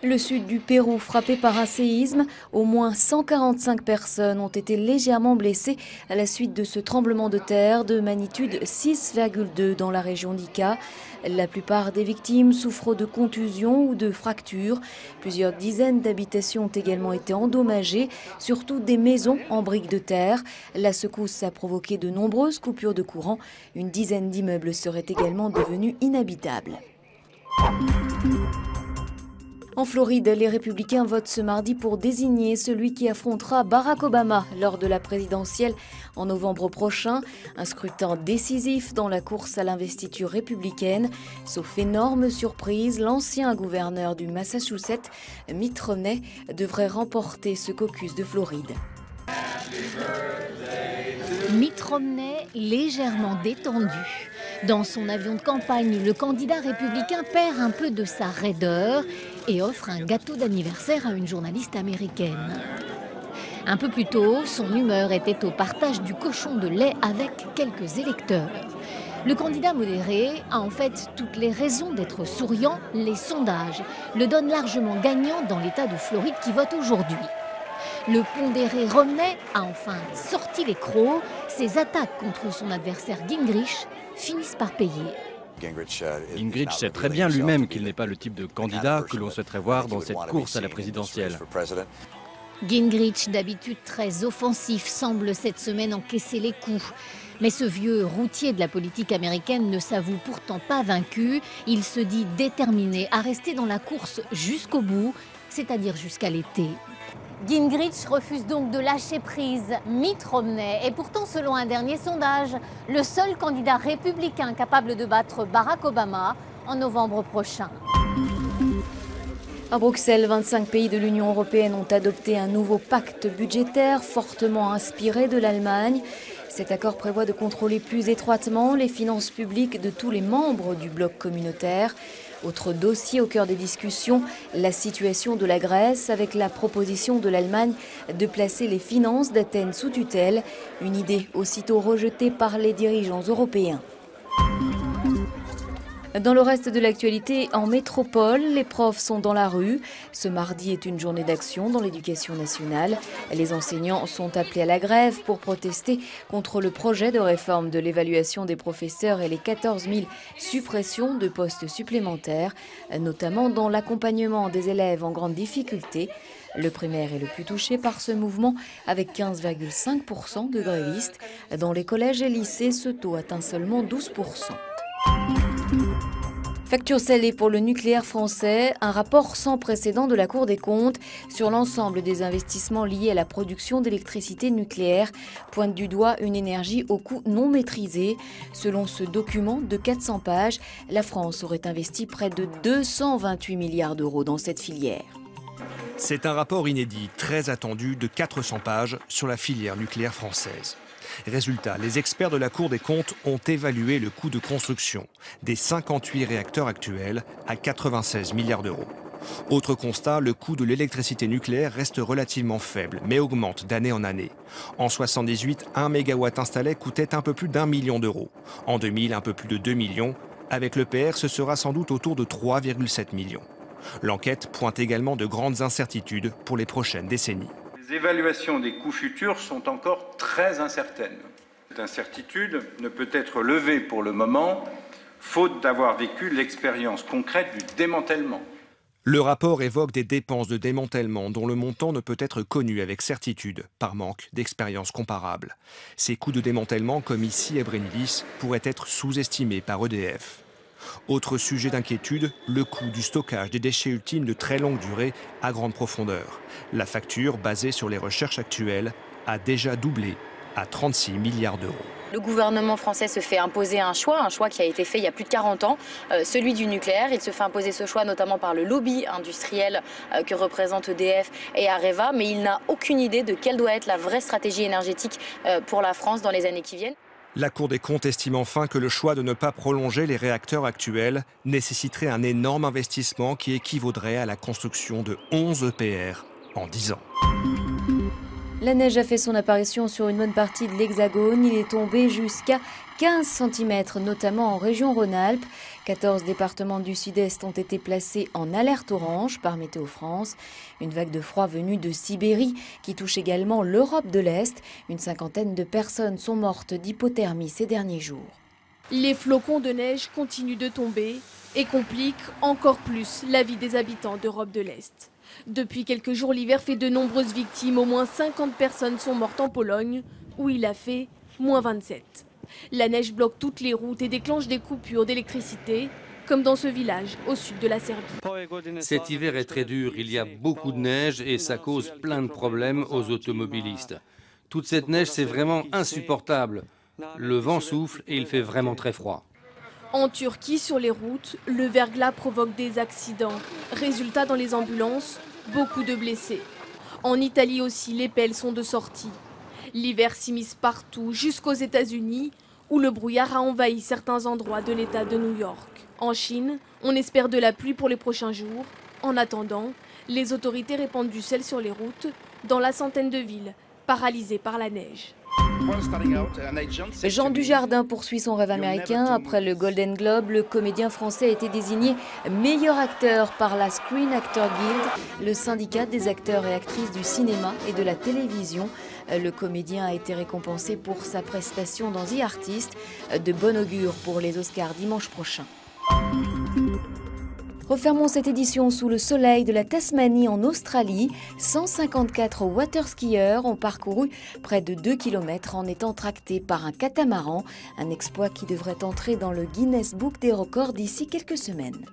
Le sud du Pérou frappé par un séisme, au moins 145 personnes ont été légèrement blessées à la suite de ce tremblement de terre de magnitude 6,2 dans la région d'Ica. La plupart des victimes souffrent de contusions ou de fractures. Plusieurs dizaines d'habitations ont également été endommagées, surtout des maisons en briques de terre. La secousse a provoqué de nombreuses coupures de courant. Une dizaine d'immeubles seraient également devenus inhabitables. En Floride, les républicains votent ce mardi pour désigner celui qui affrontera Barack Obama lors de la présidentielle en novembre prochain. Un scrutin décisif dans la course à l'investiture républicaine. Sauf énorme surprise, l'ancien gouverneur du Massachusetts, Mitt Romney, devrait remporter ce caucus de Floride. Mitt Romney légèrement détendu. Dans son avion de campagne, le candidat républicain perd un peu de sa raideur et offre un gâteau d'anniversaire à une journaliste américaine. Un peu plus tôt, son humeur était au partage du cochon de lait avec quelques électeurs. Le candidat modéré a en fait toutes les raisons d'être souriant. Les sondages le donnent largement gagnant dans l'État de Floride qui vote aujourd'hui. Le pondéré Romney a enfin sorti les crocs. Ses attaques contre son adversaire Gingrich finissent par payer. Gingrich sait très bien lui-même qu'il n'est pas le type de candidat que l'on souhaiterait voir dans cette course à la présidentielle. Gingrich, d'habitude très offensif, semble cette semaine encaisser les coups. Mais ce vieux routier de la politique américaine ne s'avoue pourtant pas vaincu. Il se dit déterminé à rester dans la course jusqu'au bout, c'est-à-dire jusqu'à l'été. Gingrich refuse donc de lâcher prise. Mitt Romney est pourtant, selon un dernier sondage, le seul candidat républicain capable de battre Barack Obama en novembre prochain. À Bruxelles, 25 pays de l'Union européenne ont adopté un nouveau pacte budgétaire fortement inspiré de l'Allemagne. Cet accord prévoit de contrôler plus étroitement les finances publiques de tous les membres du bloc communautaire. Autre dossier au cœur des discussions, la situation de la Grèce avec la proposition de l'Allemagne de placer les finances d'Athènes sous tutelle, une idée aussitôt rejetée par les dirigeants européens. Dans le reste de l'actualité, en métropole, les profs sont dans la rue. Ce mardi est une journée d'action dans l'éducation nationale. Les enseignants sont appelés à la grève pour protester contre le projet de réforme de l'évaluation des professeurs et les 14 000 suppressions de postes supplémentaires, notamment dans l'accompagnement des élèves en grande difficulté. Le primaire est le plus touché par ce mouvement, avec 15,5% de grévistes. Dans les collèges et lycées, ce taux atteint seulement 12%. Facture salée pour le nucléaire français, un rapport sans précédent de la Cour des comptes sur l'ensemble des investissements liés à la production d'électricité nucléaire pointe du doigt une énergie au coût non maîtrisé. Selon ce document de 400 pages, la France aurait investi près de 228 milliards d'euros dans cette filière. C'est un rapport inédit, très attendu, de 400 pages sur la filière nucléaire française. Résultat, les experts de la Cour des comptes ont évalué le coût de construction des 58 réacteurs actuels à 96 milliards d'euros. Autre constat, le coût de l'électricité nucléaire reste relativement faible, mais augmente d'année en année. En 1978, 1 mégawatt installé coûtait un peu plus d'1 million d'euros. En 2000, un peu plus de 2 millions. Avec l'EPR, ce sera sans doute autour de 3,7 millions. L'enquête pointe également de grandes incertitudes pour les prochaines décennies. Les évaluations des coûts futurs sont encore très incertaines. Cette incertitude ne peut être levée pour le moment, faute d'avoir vécu l'expérience concrète du démantèlement. Le rapport évoque des dépenses de démantèlement dont le montant ne peut être connu avec certitude, par manque d'expérience comparable. Ces coûts de démantèlement, comme ici à Brennilis, pourraient être sous-estimés par EDF. Autre sujet d'inquiétude, le coût du stockage des déchets ultimes de très longue durée à grande profondeur. La facture, basée sur les recherches actuelles, a déjà doublé à 36 milliards d'euros. Le gouvernement français se fait imposer un choix qui a été fait il y a plus de 40 ans, celui du nucléaire. Il se fait imposer ce choix notamment par le lobby industriel que représentent EDF et Areva, mais il n'a aucune idée de quelle doit être la vraie stratégie énergétique pour la France dans les années qui viennent. La Cour des comptes estime enfin que le choix de ne pas prolonger les réacteurs actuels nécessiterait un énorme investissement qui équivaudrait à la construction de 11 EPR en 10 ans. La neige a fait son apparition sur une bonne partie de l'Hexagone. Il est tombé jusqu'à 15 cm, notamment en région Rhône-Alpes. 14 départements du sud-est ont été placés en alerte orange par Météo France. Une vague de froid venue de Sibérie qui touche également l'Europe de l'Est. Une cinquantaine de personnes sont mortes d'hypothermie ces derniers jours. Les flocons de neige continuent de tomber et compliquent encore plus la vie des habitants d'Europe de l'Est. Depuis quelques jours, l'hiver fait de nombreuses victimes. Au moins 50 personnes sont mortes en Pologne, où il a fait moins 27. La neige bloque toutes les routes et déclenche des coupures d'électricité, comme dans ce village au sud de la Serbie. Cet hiver est très dur, il y a beaucoup de neige et ça cause plein de problèmes aux automobilistes. Toute cette neige, c'est vraiment insupportable. Le vent souffle et il fait vraiment très froid. En Turquie, sur les routes, le verglas provoque des accidents. Résultat, dans les ambulances, beaucoup de blessés. En Italie aussi, les pelles sont de sortie. L'hiver s'immisce partout, jusqu'aux États-Unis, où le brouillard a envahi certains endroits de l'État de New York. En Chine, on espère de la pluie pour les prochains jours. En attendant, les autorités répandent du sel sur les routes, dans la centaine de villes paralysées par la neige. Jean Dujardin poursuit son rêve américain. Après le Golden Globe, le comédien français a été désigné meilleur acteur par la Screen Actors Guild, le syndicat des acteurs et actrices du cinéma et de la télévision. Le comédien a été récompensé pour sa prestation dans The Artist. De bon augure pour les Oscars dimanche prochain. Refermons cette édition sous le soleil de la Tasmanie en Australie. 154 waterskieurs ont parcouru près de 2 km en étant tractés par un catamaran. Un exploit qui devrait entrer dans le Guinness Book des records d'ici quelques semaines.